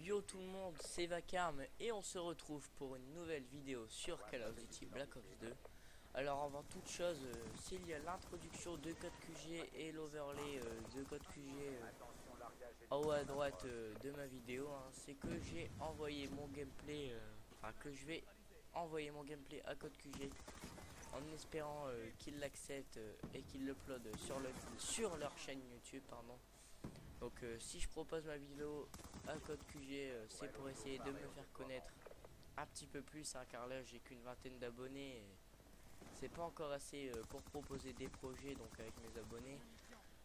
Yo tout le monde, c'est Vacarme et on se retrouve pour une nouvelle vidéo sur Call of Duty Black Ops 2. Alors avant toute chose, s'il y a l'introduction de code QG et l'overlay de code QG en haut à droite de ma vidéo, hein, c'est que j'ai envoyé mon gameplay, enfin que je vais envoyer mon gameplay à code QG en espérant qu'ils l'acceptent et qu'ils l'uploadent sur leur chaîne YouTube, pardon. Donc si je propose ma vidéo à code QG, c'est pour essayer de me faire connaître un petit peu plus, hein, car là j'ai qu'une vingtaine d'abonnés et c'est pas encore assez pour proposer des projets donc avec mes abonnés.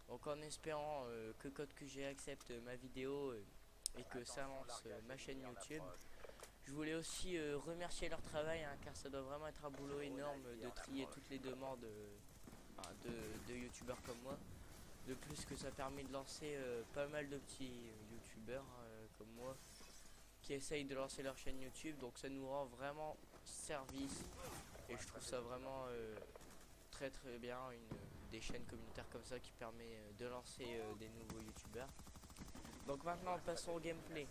Donc en espérant que code QG accepte ma vidéo et que ça lance ma chaîne YouTube. Je voulais aussi remercier leur travail, hein, car ça doit vraiment être un boulot énorme de trier toutes les demandes de youtubeurs comme moi. De plus que ça permet de lancer pas mal de petits youtubeurs comme moi qui essayent de lancer leur chaîne YouTube, donc ça nous rend vraiment service et je trouve ça vraiment très bien des chaînes communautaires comme ça qui permet de lancer des nouveaux youtubeurs. Donc maintenant passons au gameplay.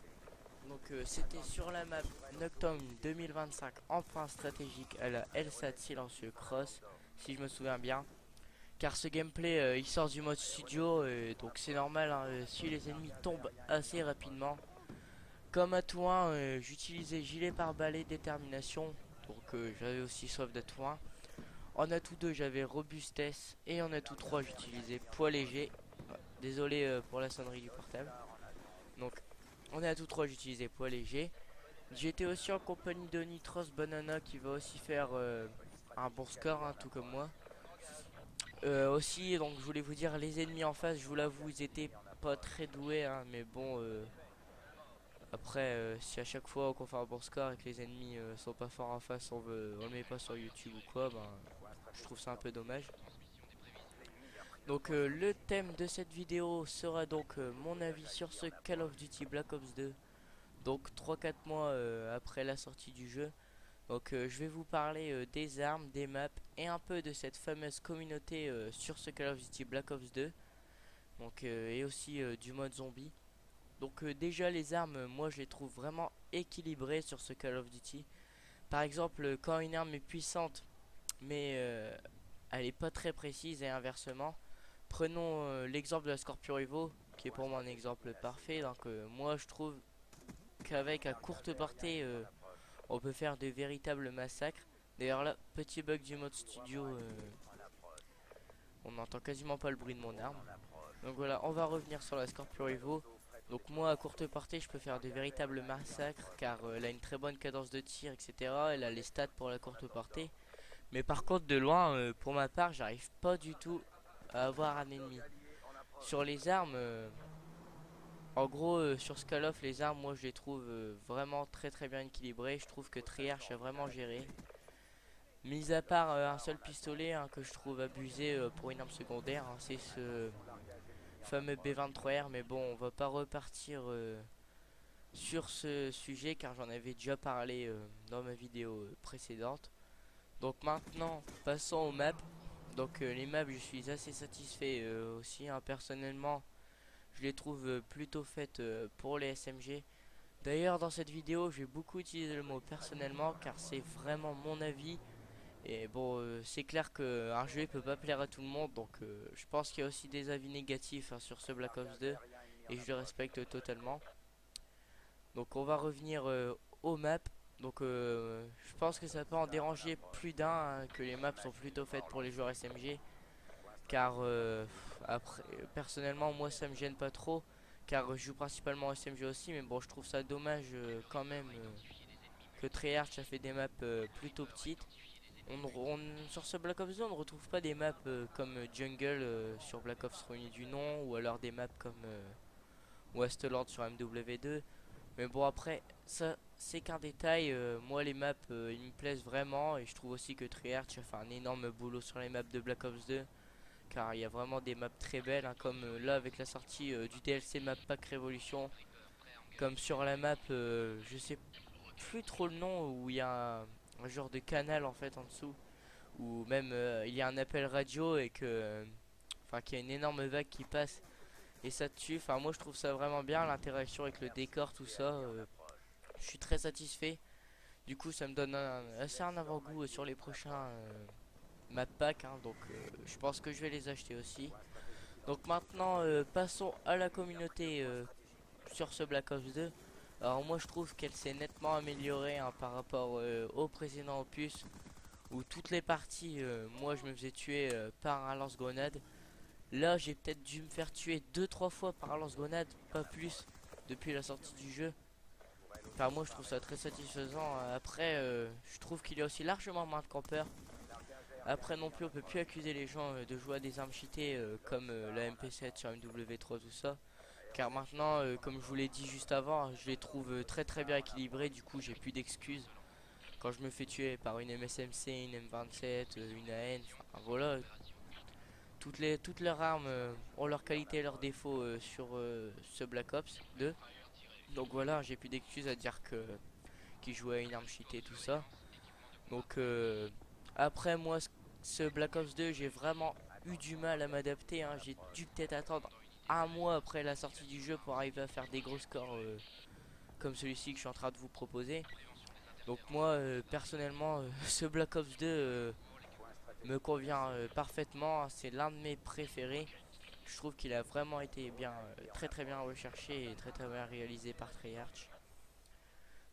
Donc c'était sur la map Nocturne 2025 emprunt stratégique à la LSAT silencieux cross si je me souviens bien. Car ce gameplay il sort du mode studio donc c'est normal, hein, si les ennemis tombent assez rapidement. Comme atout 1 j'utilisais gilet pare-balai détermination, donc j'avais aussi soif d'atout 1. En atout 2 j'avais robustesse et en atout 3 j'utilisais poids léger. Désolé pour la sonnerie du portable. Donc en atout 3 j'utilisais poids léger. J'étais aussi en compagnie de Nitros Banana qui va aussi faire un bon score, hein, tout comme moi. Aussi, donc je voulais vous dire, les ennemis en face, je vous l'avoue, ils étaient pas très doués, hein, mais bon, après, si à chaque fois qu'on fait un bon score et que les ennemis sont pas forts en face, on le met pas sur YouTube ou quoi, ben, je trouve ça un peu dommage. Donc le thème de cette vidéo sera donc mon avis sur ce Call of Duty Black Ops 2, donc 3-4 mois après la sortie du jeu. Donc je vais vous parler des armes, des maps et un peu de cette fameuse communauté sur ce Call of Duty Black Ops 2. Donc et aussi du mode zombie. Donc déjà les armes, moi je les trouve vraiment équilibrées sur ce Call of Duty. Par exemple, quand une arme est puissante mais elle est pas très précise et inversement. Prenons l'exemple de la Scorpio Evo qui est pour moi un exemple parfait. Donc moi je trouve qu'avec à courte portée on peut faire de véritables massacres. D'ailleurs là, petit bug du mode studio, on n'entend quasiment pas le bruit de mon arme. Donc voilà, on va revenir sur la Scorpio Evo. Donc moi à courte portée je peux faire de véritables massacres car elle a une très bonne cadence de tir, etc. Elle a les stats pour la courte portée. Mais par contre de loin, pour ma part, j'arrive pas du tout à avoir un ennemi. Sur les armes, en gros sur ce Call of, les armes moi je les trouve vraiment très bien équilibrées. Je trouve que Treyarch a vraiment géré. Mis à part un seul pistolet, hein, que je trouve abusé pour une arme secondaire, hein, c'est ce fameux B23R. Mais bon, on va pas repartir sur ce sujet car j'en avais déjà parlé dans ma vidéo précédente. Donc maintenant, passons aux maps. Donc les maps, je suis assez satisfait aussi, hein, personnellement. Je les trouve plutôt faites pour les SMG. D'ailleurs, dans cette vidéo, j'ai beaucoup utilisé le mot personnellement car c'est vraiment mon avis. Et bon, c'est clair qu'un jeu peut pas plaire à tout le monde, donc je pense qu'il y a aussi des avis négatifs, hein, sur ce Black Ops 2 et je le respecte totalement. Donc on va revenir aux maps. Donc je pense que ça peut en déranger plus d'un, hein, que les maps sont plutôt faites pour les joueurs SMG. Car après, personnellement, moi ça me gêne pas trop. Car je joue principalement SMG aussi, mais bon, je trouve ça dommage quand même que Treyarch a fait des maps plutôt petites. Sur ce Black Ops 2, on ne retrouve pas des maps comme Jungle sur Black Ops Réunis du Nom, ou alors des maps comme Westland sur MW2. Mais bon, après, ça c'est qu'un détail. Moi, les maps ils me plaisent vraiment, et je trouve aussi que Treyarch a fait un énorme boulot sur les maps de Black Ops 2. Car il y a vraiment des maps très belles, hein, comme là avec la sortie du DLC Map Pack Révolution. Comme sur la map, je sais plus trop le nom, où il y a un genre de canal en fait en dessous, ou même il y a un appel radio et que enfin qu'il y a une énorme vague qui passe et ça tue. Enfin moi je trouve ça vraiment bien, l'interaction avec le décor, tout ça. Je suis très satisfait. Du coup ça me donne assez un avant-goût sur les prochains map pack, hein, donc je pense que je vais les acheter aussi. Donc maintenant passons à la communauté sur ce Black Ops 2. Alors moi je trouve qu'elle s'est nettement améliorée, hein, par rapport au précédent opus où toutes les parties moi je me faisais tuer par un lance-grenade. Là j'ai peut-être dû me faire tuer 2-3 fois par un lance-grenade, pas plus, depuis la sortie du jeu. Enfin moi je trouve ça très satisfaisant. Après je trouve qu'il y a aussi largement moins de campeurs. Après non plus on peut plus accuser les gens de jouer à des armes cheatées comme la MP7 sur MW3 tout ça. Car maintenant comme je vous l'ai dit juste avant, je les trouve très bien équilibrés. Du coup j'ai plus d'excuses quand je me fais tuer par une MSMC, une M27, une AN. Enfin, voilà, toutes leurs armes ont leurs qualités et leurs défauts sur ce Black Ops 2. Donc voilà, j'ai plus d'excuses à dire que qui jouait à une arme cheatée tout ça. Donc après moi ce Black Ops 2 j'ai vraiment eu du mal à m'adapter, hein. J'ai dû peut-être attendre un mois après la sortie du jeu pour arriver à faire des gros scores comme celui-ci que je suis en train de vous proposer. Donc moi personnellement ce Black Ops 2 me convient parfaitement, c'est l'un de mes préférés. Je trouve qu'il a vraiment été bien, très bien recherché et très bien réalisé par Treyarch.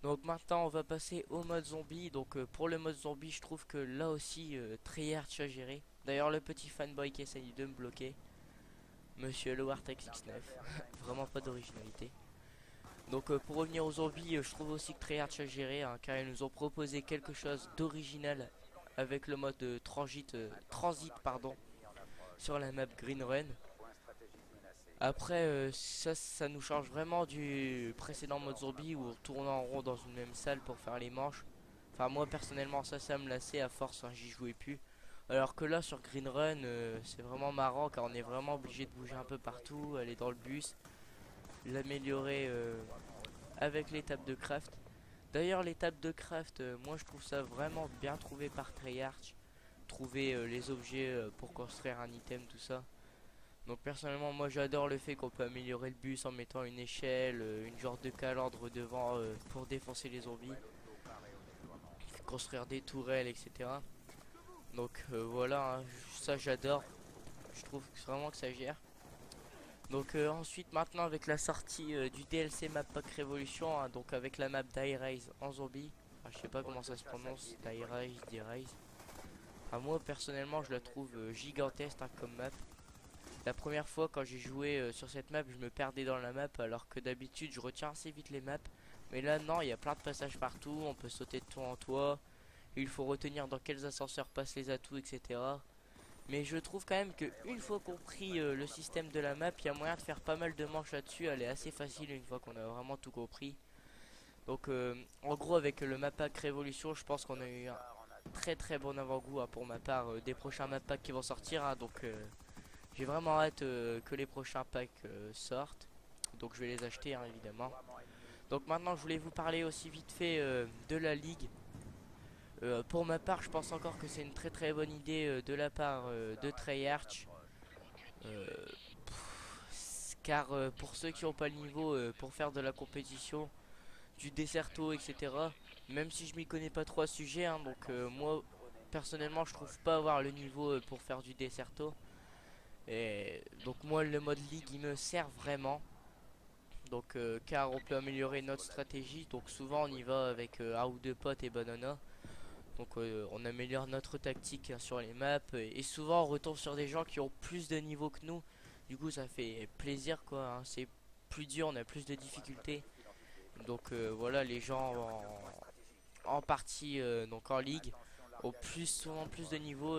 Donc maintenant on va passer au mode zombie. Donc pour le mode zombie je trouve que là aussi Treyarch a géré. D'ailleurs le petit fanboy qui essaye de me bloquer, Monsieur le Wartech 69, vraiment pas d'originalité. Donc pour revenir aux zombies, je trouve aussi que Treyarch a géré, hein, car ils nous ont proposé quelque chose d'original avec le mode transit pardon, sur la map Green Run. Après ça nous change vraiment du précédent mode zombie où on tourne en rond dans une même salle pour faire les manches. Enfin moi personnellement ça me lassait à force, hein, j'y jouais plus. Alors que là sur Green Run c'est vraiment marrant car on est vraiment obligé de bouger un peu partout, aller dans le bus, l'améliorer avec l'étape de craft. D'ailleurs l'étape de craft, moi je trouve ça vraiment bien trouvé par Treyarch. Trouver les objets pour construire un item, tout ça. Donc personnellement moi j'adore le fait qu'on peut améliorer le bus en mettant une échelle, une genre de calandre devant pour défoncer les zombies. Construire des tourelles, etc. Donc voilà, hein, ça j'adore. Je trouve vraiment que ça gère. Donc ensuite maintenant avec la sortie du DLC Map Pack Révolution, hein, donc avec la map d'I-Rise en zombie. Enfin, je sais pas comment ça se prononce, d'I-Rise, d'I-Rise. Enfin, moi personnellement je la trouve gigantesque, hein, comme map. La première fois quand j'ai joué sur cette map je me perdais dans la map alors que d'habitude je retiens assez vite les maps. Mais là non, il y a plein de passages partout, on peut sauter de toit en toit. Il faut retenir dans quels ascenseurs passent les atouts, etc. Mais je trouve quand même que une fois compris le système de la map, il y a moyen de faire pas mal de manches là-dessus. Elle est assez facile une fois qu'on a vraiment tout compris. Donc en gros avec le map pack Révolution, je pense qu'on a eu un très bon avant-goût, hein, pour ma part des prochains map packs qui vont sortir, hein. Donc j'ai vraiment hâte que les prochains packs sortent. Donc je vais les acheter, hein, évidemment. Donc maintenant je voulais vous parler aussi vite fait de la ligue. Pour ma part je pense encore que c'est une très bonne idée de la part de Treyarch. Euh, Car pour ceux qui n'ont pas le niveau pour faire de la compétition, du Desserto, etc. Même si je m'y connais pas trop à ce sujet, hein, donc moi personnellement je trouve pas avoir le niveau pour faire du Desserto. Et donc moi le mode ligue il me sert vraiment. Donc car on peut améliorer notre stratégie. Donc souvent on y va avec un ou deux potes et banana. Donc on améliore notre tactique, hein, sur les maps. Et souvent on retombe sur des gens qui ont plus de niveau que nous. Du coup ça fait plaisir quoi, hein. C'est plus dur, on a plus de difficultés. Donc voilà, les gens en partie donc en ligue ont souvent plus de niveau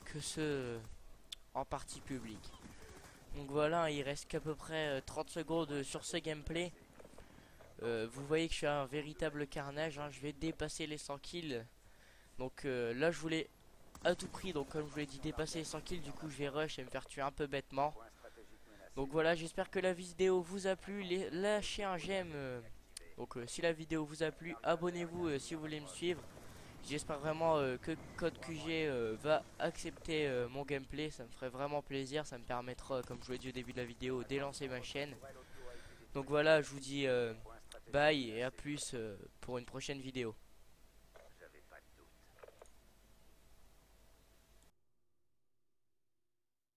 que ceux en partie publique. Donc voilà, il reste qu'à peu près 30 secondes sur ce gameplay. Vous voyez que je suis un véritable carnage, hein. Je vais dépasser les 100 kills. Donc là je voulais à tout prix, donc comme je vous l'ai dit, dépasser les 100 kills. Du coup je vais rush et me faire tuer un peu bêtement. Donc voilà, j'espère que la vidéo vous a plu. Lâchez un j'aime. Donc si la vidéo vous a plu, abonnez-vous si vous voulez me suivre. J'espère vraiment que Code QG va accepter mon gameplay. Ça me ferait vraiment plaisir. Ça me permettra, comme je vous l'ai dit au début de la vidéo, d'élancer ma chaîne. Donc voilà, je vous dis bye et à plus pour une prochaine vidéo.